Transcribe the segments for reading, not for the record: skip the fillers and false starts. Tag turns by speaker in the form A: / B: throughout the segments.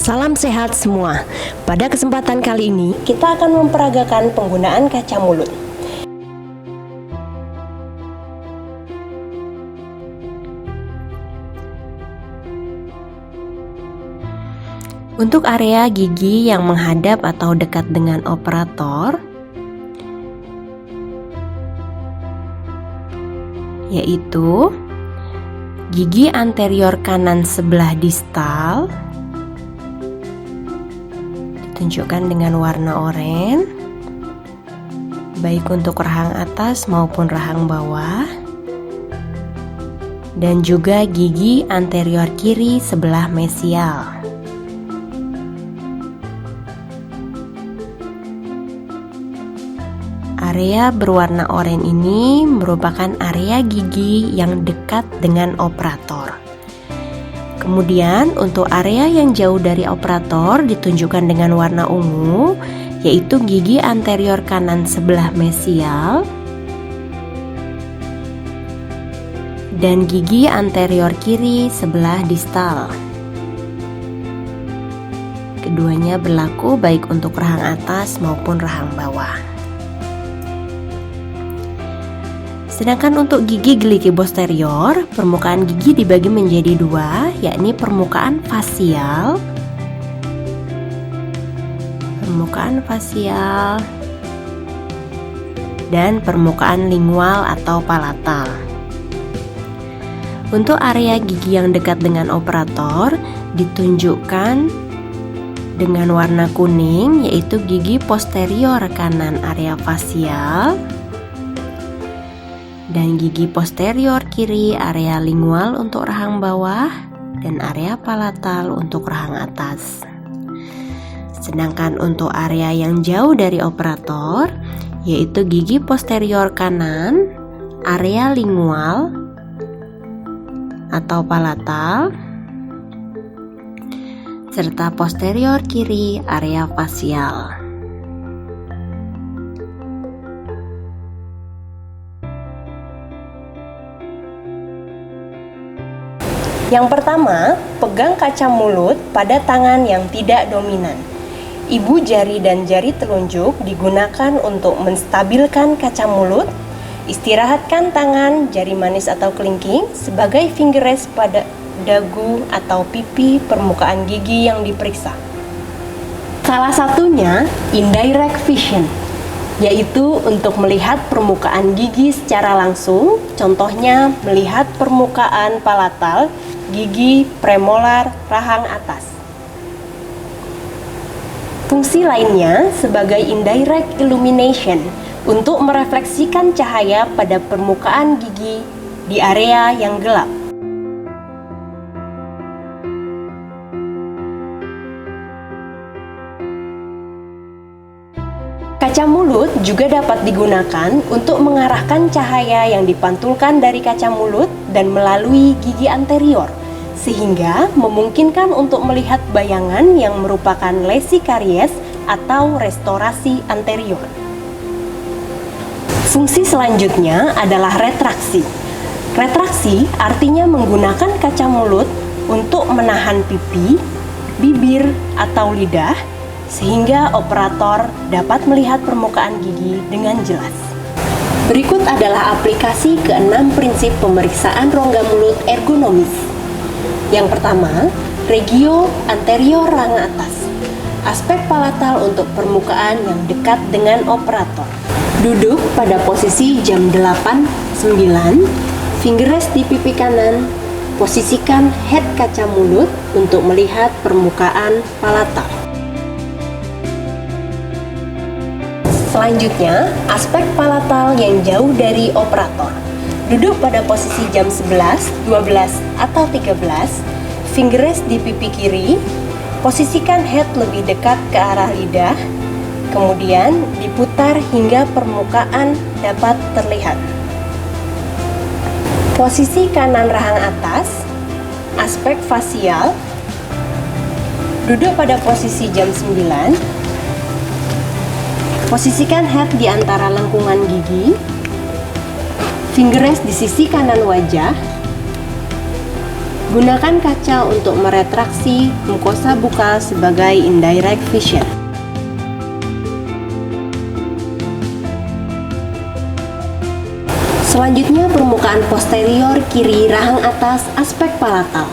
A: Salam sehat semua. Pada kesempatan kali ini, kita akan memperagakan penggunaan kaca mulut. Untuk area gigi yang menghadap atau dekat dengan operator, yaitu gigi anterior kanan sebelah distal, ditunjukkan dengan warna oranye, baik untuk rahang atas maupun rahang bawah, dan juga gigi anterior kiri sebelah mesial. Area berwarna oranye ini merupakan area gigi yang dekat dengan operator. Kemudian untuk area yang jauh dari operator ditunjukkan dengan warna ungu, yaitu gigi anterior kanan sebelah mesial dan gigi anterior kiri sebelah distal. Keduanya berlaku baik untuk rahang atas maupun rahang bawah. Sedangkan untuk gigi geligi posterior, permukaan gigi dibagi menjadi dua, yakni permukaan fasial dan permukaan lingual atau palatal. Untuk area gigi yang dekat dengan operator ditunjukkan dengan warna kuning, yaitu gigi posterior kanan area fasial dan gigi posterior kiri area lingual untuk rahang bawah dan area palatal untuk rahang atas. Sedangkan untuk area yang jauh dari operator, yaitu gigi posterior kanan area lingual atau palatal serta posterior kiri area fasial.
B: Yang pertama, pegang kaca mulut pada tangan yang tidak dominan. Ibu jari dan jari telunjuk digunakan untuk menstabilkan kaca mulut. Istirahatkan tangan, jari manis atau kelingking sebagai finger rest pada dagu atau pipi permukaan gigi yang diperiksa. Salah satunya indirect vision, yaitu untuk melihat permukaan gigi secara langsung, contohnya melihat permukaan palatal, gigi premolar, rahang atas. Fungsi lainnya sebagai indirect illumination untuk merefleksikan cahaya pada permukaan gigi di area yang gelap. Kaca mulut juga dapat digunakan untuk mengarahkan cahaya yang dipantulkan dari kaca mulut dan melalui gigi anterior, sehingga memungkinkan untuk melihat bayangan yang merupakan lesi karies atau restorasi anterior. Fungsi selanjutnya adalah retraksi. Retraksi artinya menggunakan kaca mulut untuk menahan pipi, bibir, atau lidah, sehingga operator dapat melihat permukaan gigi dengan jelas. Berikut adalah aplikasi ke-6 prinsip pemeriksaan rongga mulut ergonomis. Yang pertama, regio anterior rahang atas. Aspek palatal untuk permukaan yang dekat dengan operator. Duduk pada posisi jam 8-9, finger rest di pipi kanan. Posisikan head kaca mulut untuk melihat permukaan palatal. Selanjutnya, aspek palatal yang jauh dari operator. Duduk pada posisi jam 11, 12, atau 13, finger rest di pipi kiri, posisikan head lebih dekat ke arah lidah, kemudian diputar hingga permukaan dapat terlihat. Posisi kanan rahang atas, aspek fasial, duduk pada posisi jam 9, posisikan head di antara lengkungan gigi, finger rest di sisi kanan wajah, Gunakan kaca untuk meretraksi mukosa bukal sebagai indirect vision. Selanjutnya, permukaan posterior kiri rahang atas aspek palatal.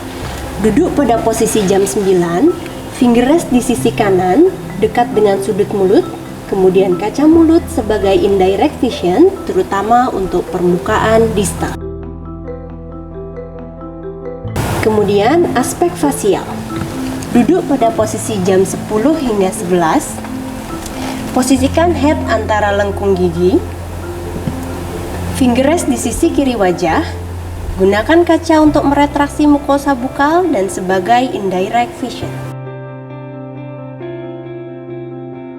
B: Duduk pada posisi jam 9, finger rest di sisi kanan, dekat dengan sudut mulut, kemudian kaca mulut sebagai indirect vision, terutama untuk permukaan distal. Kemudian aspek fasial. Duduk pada posisi jam 10 hingga 11. Posisikan head antara lengkung gigi. Finger rest di sisi kiri wajah. Gunakan kaca untuk meretraksi mukosa bukal dan sebagai indirect vision.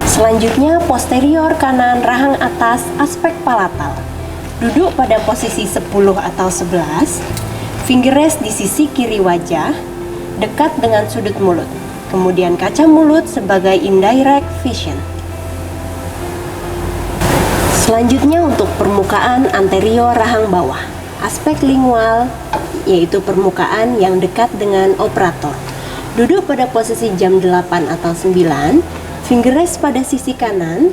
B: Selanjutnya, posterior kanan rahang atas aspek palatal. Duduk pada posisi 10 atau 11. Finger rest di sisi kiri wajah, dekat dengan sudut mulut. Kemudian kaca mulut sebagai indirect vision. Selanjutnya untuk permukaan anterior rahang bawah, aspek lingual, yaitu permukaan yang dekat dengan operator. Duduk pada posisi jam 8 atau 9, finger rest pada sisi kanan,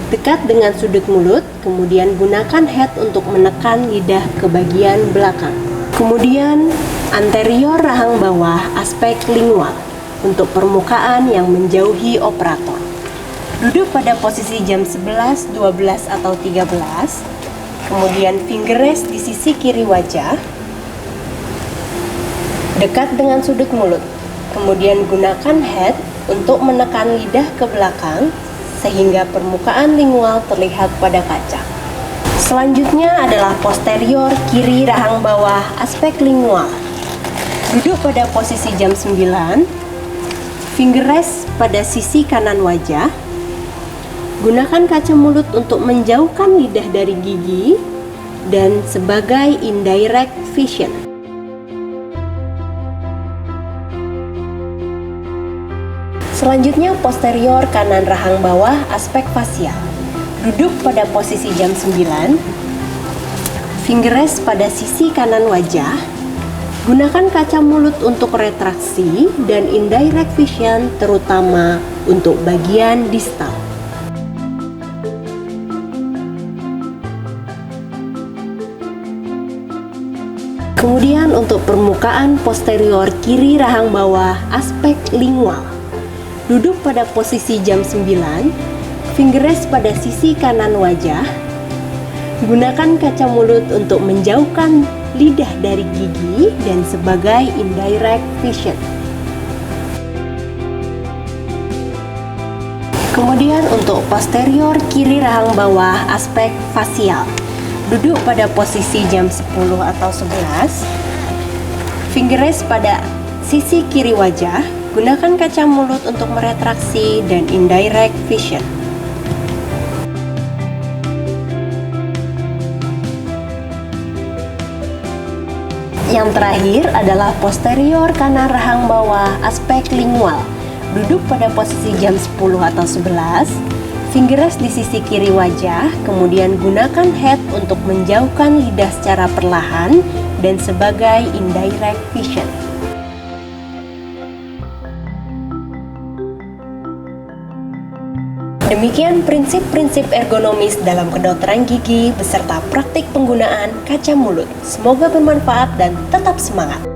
B: dekat dengan sudut mulut, kemudian gunakan head untuk menekan lidah ke bagian belakang. Kemudian anterior rahang bawah, aspek lingual, untuk permukaan yang menjauhi operator. Duduk pada posisi jam 11, 12, atau 13, kemudian finger rest di sisi kiri wajah, dekat dengan sudut mulut. Kemudian gunakan head untuk menekan lidah ke belakang, sehingga permukaan lingual terlihat pada kaca. Selanjutnya adalah posterior kiri rahang bawah, aspek lingual. Duduk pada posisi jam 9, finger rest pada sisi kanan wajah. Gunakan kaca mulut untuk menjauhkan lidah dari gigi dan sebagai indirect vision. Selanjutnya, posterior kanan rahang bawah, aspek fasial. Duduk pada posisi jam 9, finger rest pada sisi kanan wajah. Gunakan kaca mulut untuk retraksi dan indirect vision, terutama untuk bagian distal. Kemudian untuk permukaan posterior kiri rahang bawah, aspek lingual. Duduk pada posisi jam 9, finger rest pada sisi kanan wajah. Gunakan kaca mulut untuk menjauhkan lidah dari gigi dan sebagai indirect vision. Kemudian untuk posterior kiri rahang bawah, aspek fasial. Duduk pada posisi jam 10 atau 11. Finger rest pada sisi kiri wajah. Gunakan kaca mulut untuk meretraksi dan indirect vision. Yang terakhir adalah posterior kanan rahang bawah, aspek lingual. Duduk pada posisi jam 10 atau 11. Finger rest di sisi kiri wajah, kemudian gunakan head untuk menjauhkan lidah secara perlahan dan sebagai indirect vision. Demikian prinsip-prinsip ergonomis dalam kedokteran gigi beserta praktik penggunaan kaca mulut. Semoga bermanfaat dan tetap semangat!